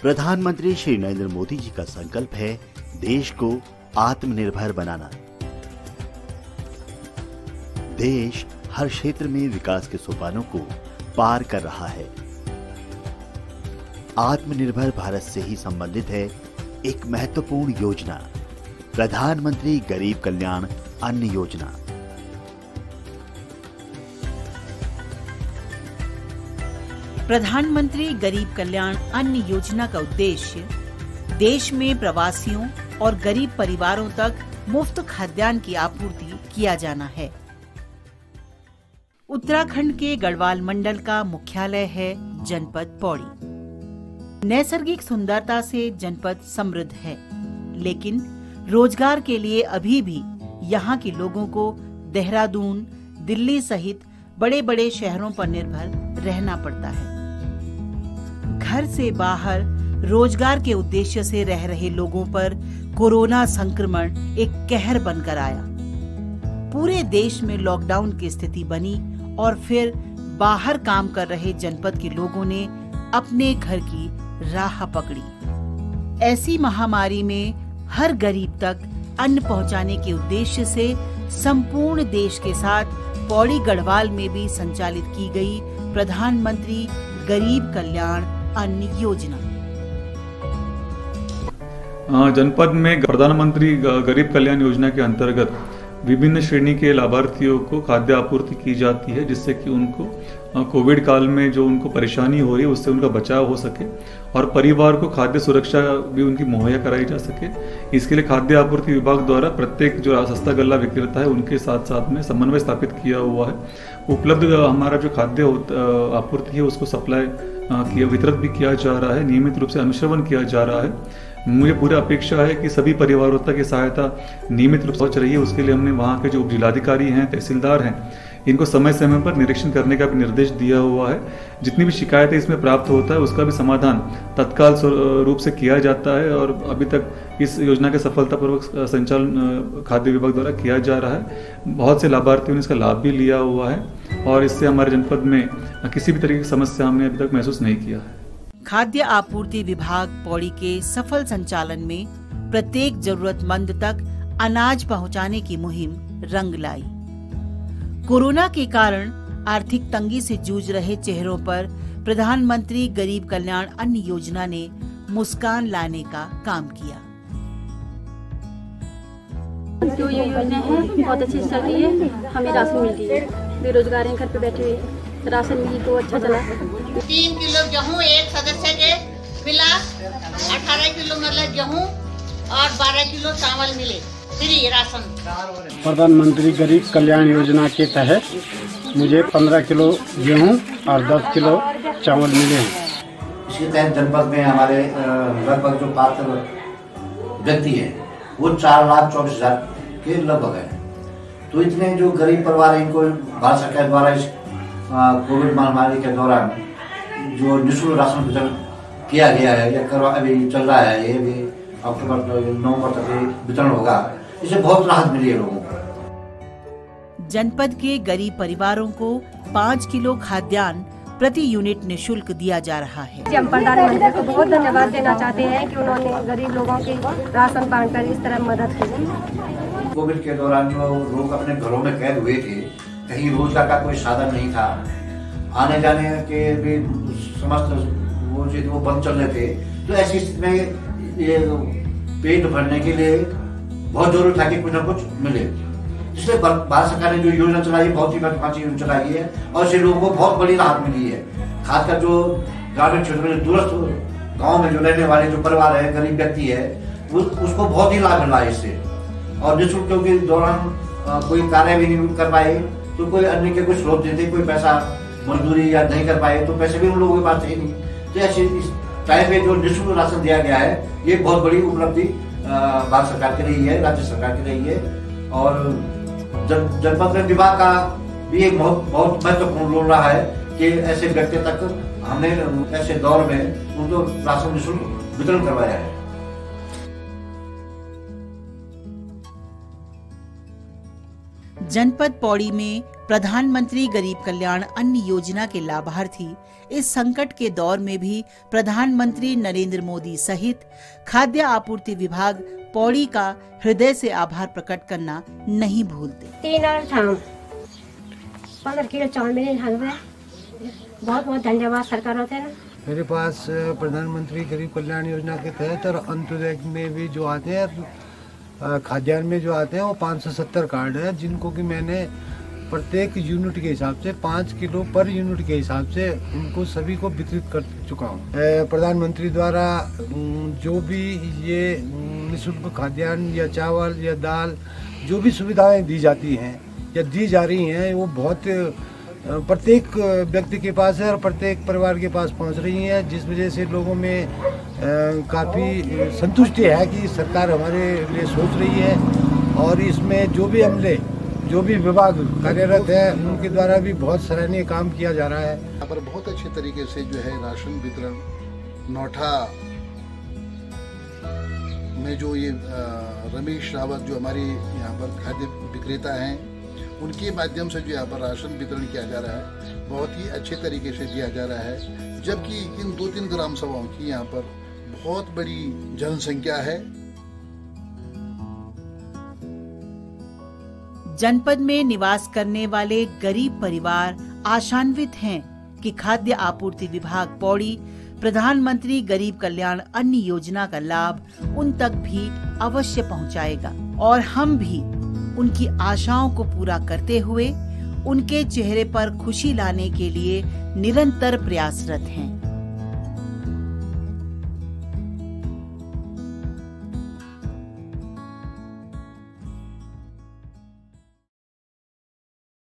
प्रधानमंत्री श्री नरेंद्र मोदी जी का संकल्प है देश को आत्मनिर्भर बनाना। देश हर क्षेत्र में विकास के सोपानों को पार कर रहा है। आत्मनिर्भर भारत से ही संबंधित है एक महत्वपूर्ण योजना, प्रधानमंत्री गरीब कल्याण अन्न योजना। प्रधानमंत्री गरीब कल्याण अन्न योजना का उद्देश्य देश में प्रवासियों और गरीब परिवारों तक मुफ्त खाद्यान्न की आपूर्ति किया जाना है। उत्तराखंड के गढ़वाल मंडल का मुख्यालय है जनपद पौड़ी। नैसर्गिक सुंदरता से जनपद समृद्ध है, लेकिन रोजगार के लिए अभी भी यहाँ के लोगों को देहरादून, दिल्ली सहित बड़े बड़े शहरों पर निर्भर रहना पड़ता है। घर से बाहर रोजगार के उद्देश्य से रह रहे लोगों पर कोरोना संक्रमण एक कहर बनकर आया। पूरे देश में लॉकडाउन की स्थिति बनी और फिर बाहर काम कर रहे जनपद के लोगों ने अपने घर की राह पकड़ी। ऐसी महामारी में हर गरीब तक अन्न पहुंचाने के उद्देश्य से संपूर्ण देश के साथ पौड़ी गढ़वाल में भी संचालित की गई प्रधानमंत्री गरीब कल्याण अन्न योजना। जनपद में प्रधानमंत्री गरीब कल्याण योजना के अंतर्गत विभिन्न श्रेणी के लाभार्थियों को खाद्य आपूर्ति की जाती है, जिससे कि उनको कोविड काल में जो उनको परेशानी हो रही है उससे उनका बचाव हो सके और परिवार को खाद्य सुरक्षा भी उनकी मुहैया कराई जा सके। इसके लिए खाद्य आपूर्ति विभाग द्वारा प्रत्येक जो सस्ता गल्ला विक्रेता है उनके साथ साथ में समन्वय स्थापित किया हुआ है। उपलब्ध हमारा जो खाद्य आपूर्ति है उसको सप्लाई वितरित भी किया जा रहा है, नियमित रूप से अनुश्रवण किया जा रहा है। मुझे पूरी अपेक्षा है कि सभी परिवारों तक ये सहायता नियमित रूप से पहुंच रही है। उसके लिए हमने वहाँ के जो उप जिलाधिकारी हैं, तहसीलदार हैं, इनको समय समय पर निरीक्षण करने का भी निर्देश दिया हुआ है। जितनी भी शिकायतें इसमें प्राप्त होता है उसका भी समाधान तत्काल रूप से किया जाता है और अभी तक इस योजना के सफलतापूर्वक संचालन खाद्य विभाग द्वारा किया जा रहा है। बहुत से लाभार्थियों ने इसका लाभ भी लिया हुआ है और इससे हमारे जनपद में किसी भी तरह की समस्या हमने अभी तक महसूस नहीं किया है। खाद्य आपूर्ति विभाग पौड़ी के सफल संचालन में प्रत्येक जरूरतमंद तक अनाज पहुंचाने की मुहिम रंग लाई। कोरोना के कारण आर्थिक तंगी से जूझ रहे चेहरों पर प्रधानमंत्री गरीब कल्याण अन्न योजना ने मुस्कान लाने का काम किया। जो ये योजना है बहुत अच्छी चल रही है, हमें राशन मिल रही है, बेरोजगार हैं घर पे बैठे हुए, राशन मिली तो अच्छा चला। 3 किलो गेहूँ एक सदस्य के मिला, 18 किलो मतलब गेहूँ और 12 किलो चावल मिले फ्री राशन। प्रधानमंत्री गरीब कल्याण योजना के तहत मुझे 15 किलो गेहूँ और 10 किलो चावल मिले हैं। इसके तहत जनपद में हमारे लगभग जो पात्र व्यक्ति हैं वो 4,24,000 के लगभग है। तो इतने जो गरीब परिवार हैं इनको भारत सरकार द्वारा इस कोविड महामारी के दौरान जो निःशुल्क राशन वितरण किया गया है या अभी चल रहा है, ये भी अक्टूबर-नवंबर तक वितरण होगा, इससे बहुत राहत मिली है लोगों को। जनपद के गरीब परिवारों को 5 किलो खाद्यान्न प्रति यूनिट निःशुल्क दिया जा रहा है। हम प्रधानमंत्री को बहुत धन्यवाद देना चाहते हैं कि उन्होंने गरीब लोगों के राशन बांटकर इस तरह मदद की। कोविड के दौरान जो लोग अपने घरों में कैद हुए थे, कहीं रोजगार का कोई साधन नहीं था, आने जाने के भी समस्त वो चीज वो बंद चल रहे थे, तो ऐसी स्थिति में ये पेट भरने के लिए बहुत जरूरी था कि कुछ न कुछ मिले। इसलिए भारत सरकार ने जो योजना चलाई है बहुत ही महत्वपूर्ण योजना चलाई है और इससे लोगों को बहुत बड़ी राहत मिली है। खासकर जो ग्रामीण क्षेत्र में दूरस्थ गाँव में जो रहने वाले जो परिवार है, गरीब व्यक्ति है, उसको बहुत ही लाभ मिला है इससे। और निःशुल्क के दौरान कोई कार्य भी नहीं कर पाए तो कोई अन्य के कुछ स्रोत देते, कोई पैसा मजदूरी या नहीं कर पाए तो पैसे भी उन लोगों के पास है नहीं। तो ऐसे इस टाइम पे जो निःशुल्क राशन दिया गया है ये बहुत बड़ी उपलब्धि भारत सरकार की रही है, राज्य सरकार की रही है। और जनपद में विभाग का भी एक बहुत महत्वपूर्ण रोल रहा है कि ऐसे व्यक्ति तक हमने ऐसे दौर में उनको राशन निःशुल्क वितरण करवाया है। जनपद पौड़ी में प्रधानमंत्री गरीब कल्याण अन्न योजना के लाभार्थी इस संकट के दौर में भी प्रधानमंत्री नरेंद्र मोदी सहित खाद्य आपूर्ति विभाग पौड़ी का हृदय से आभार प्रकट करना नहीं भूलते। 15 किलो चावल मिले हमें, बहुत बहुत धन्यवाद सरकार होते हैं। मेरे पास प्रधानमंत्री गरीब कल्याण योजना के तहत और अंत्योदय में भी जो आते हैं, खाद्यान्न में जो आते हैं, वो 570 कार्ड है, जिनको कि मैंने प्रत्येक यूनिट के हिसाब से 5 किलो पर यूनिट के हिसाब से उनको सभी को वितरित कर चुका हूँ। प्रधानमंत्री द्वारा जो भी ये निःशुल्क खाद्यान्न या चावल या दाल जो भी सुविधाएं दी जाती हैं या दी जा रही हैं, वो बहुत प्रत्येक व्यक्ति के पास है और प्रत्येक परिवार के पास पहुंच रही है, जिस वजह से लोगों में काफ़ी संतुष्टि है कि सरकार हमारे लिए सोच रही है। और इसमें जो भी अमले, जो भी विभाग कार्यरत है, उनके द्वारा भी बहुत सराहनीय काम किया जा रहा है। यहाँ पर बहुत अच्छे तरीके से जो है राशन वितरण नौठा में जो ये रमेश रावत जो हमारे यहाँ पर खाद्य विक्रेता हैं, उनके माध्यम से जो यहाँ पर राशन वितरण किया जा रहा है, बहुत ही अच्छे तरीके से दिया जा रहा है। जबकि इन 2-3 ग्राम सभाओं की यहाँ पर बहुत बड़ी जनसंख्या है। जनपद में निवास करने वाले गरीब परिवार आशान्वित हैं कि खाद्य आपूर्ति विभाग पौड़ी प्रधानमंत्री गरीब कल्याण अन्न योजना का लाभ उन तक भी अवश्य पहुंचाएगा और हम भी उनकी आशाओं को पूरा करते हुए उनके चेहरे पर खुशी लाने के लिए निरंतर प्रयासरत हैं।